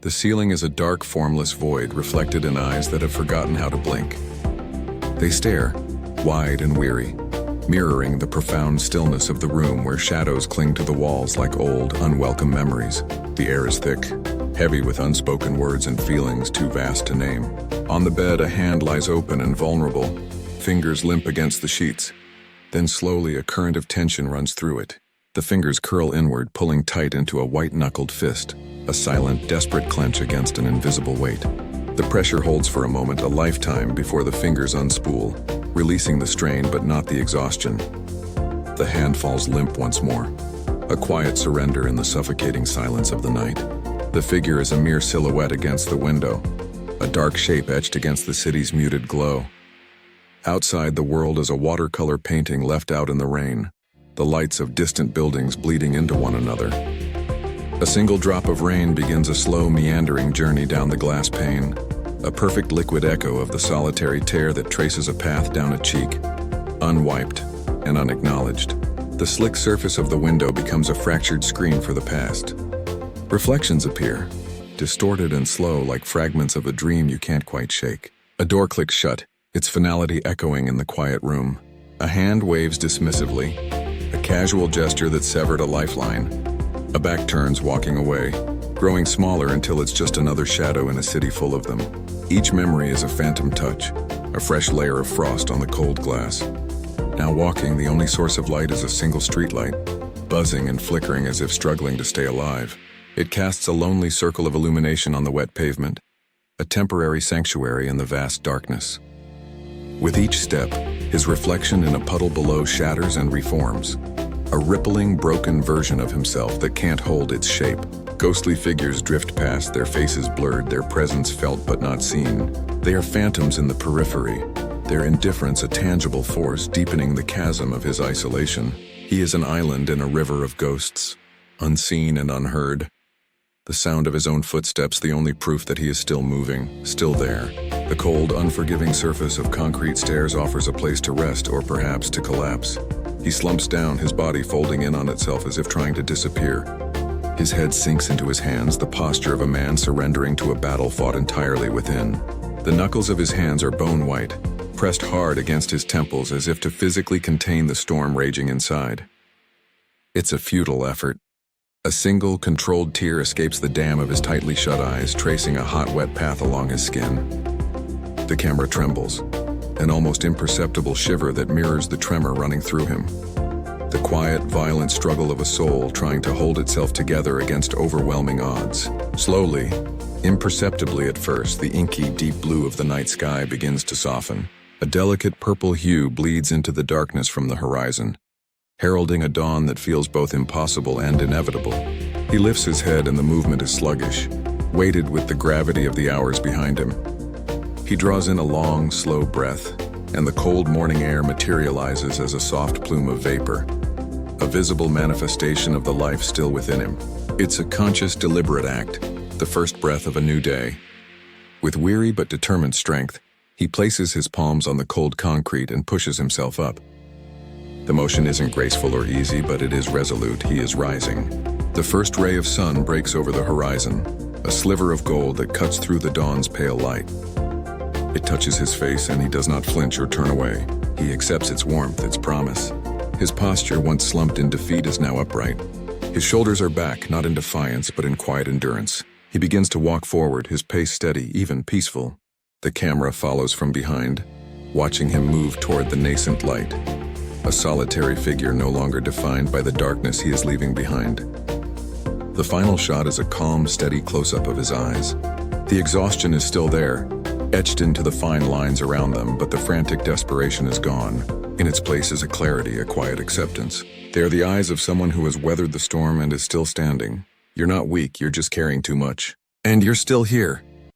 The ceiling is a dark, formless void reflected in eyes that have forgotten how to blink. They stare, wide and weary, mirroring the profound stillness of the room where shadows cling to the walls like old, unwelcome memories. The air is thick, heavy with unspoken words and feelings too vast to name. On the bed, a hand lies open and vulnerable, fingers limp against the sheets. Then slowly, a current of tension runs through it. The fingers curl inward, pulling tight into a white-knuckled fist, a silent, desperate clench against an invisible weight. The pressure holds for a moment, a lifetime, before the fingers unspool, releasing the strain but not the exhaustion. The hand falls limp once more, a quiet surrender in the suffocating silence of the night. The figure is a mere silhouette against the window, a dark shape etched against the city's muted glow. Outside, the world is a watercolor painting left out in the rain, the lights of distant buildings bleeding into one another. A single drop of rain begins a slow, meandering journey down the glass pane, a perfect liquid echo of the solitary tear that traces a path down a cheek, unwiped and unacknowledged. The slick surface of the window becomes a fractured screen for the past. Reflections appear, distorted and slow like fragments of a dream you can't quite shake. A door clicks shut, its finality echoing in the quiet room. A hand waves dismissively, a casual gesture that severed a lifeline. A back turns, walking away, growing smaller until it's just another shadow in a city full of them. Each memory is a phantom touch, a fresh layer of frost on the cold glass. Now walking, the only source of light is a single streetlight, buzzing and flickering as if struggling to stay alive. It casts a lonely circle of illumination on the wet pavement, a temporary sanctuary in the vast darkness. With each step, his reflection in a puddle below shatters and reforms, a rippling, broken version of himself that can't hold its shape. Ghostly figures drift past, their faces blurred, their presence felt but not seen. They are phantoms in the periphery, their indifference a tangible force deepening the chasm of his isolation. He is an island in a river of ghosts, unseen and unheard. The sound of his own footsteps the only proof that he is still moving, still there. The cold, unforgiving surface of concrete stairs offers a place to rest or perhaps to collapse. He slumps down, his body folding in on itself as if trying to disappear. His head sinks into his hands, the posture of a man surrendering to a battle fought entirely within. The knuckles of his hands are bone white, pressed hard against his temples as if to physically contain the storm raging inside. It's a futile effort. A single, controlled tear escapes the dam of his tightly shut eyes, tracing a hot, wet path along his skin. The camera trembles, an almost imperceptible shiver that mirrors the tremor running through him. The quiet, violent struggle of a soul trying to hold itself together against overwhelming odds. Slowly, imperceptibly at first, the inky, deep blue of the night sky begins to soften. A delicate purple hue bleeds into the darkness from the horizon, heralding a dawn that feels both impossible and inevitable. He lifts his head and the movement is sluggish, weighted with the gravity of the hours behind him. He draws in a long, slow breath, and the cold morning air materializes as a soft plume of vapor, a visible manifestation of the life still within him. It's a conscious, deliberate act, the first breath of a new day. With weary but determined strength, he places his palms on the cold concrete and pushes himself up. The motion isn't graceful or easy, but it is resolute. He is rising. The first ray of sun breaks over the horizon, a sliver of gold that cuts through the dawn's pale light. It touches his face and he does not flinch or turn away. He accepts its warmth, its promise. His posture, once slumped in defeat, is now upright. His shoulders are back, not in defiance, but in quiet endurance. He begins to walk forward, his pace steady, even peaceful. The camera follows from behind, watching him move toward the nascent light. A solitary figure no longer defined by the darkness he is leaving behind. The final shot is a calm, steady close-up of his eyes. The exhaustion is still there, etched into the fine lines around them, but the frantic desperation is gone. In its place is a clarity, a quiet acceptance. They are the eyes of someone who has weathered the storm and is still standing. You're not weak, you're just carrying too much. And you're still here.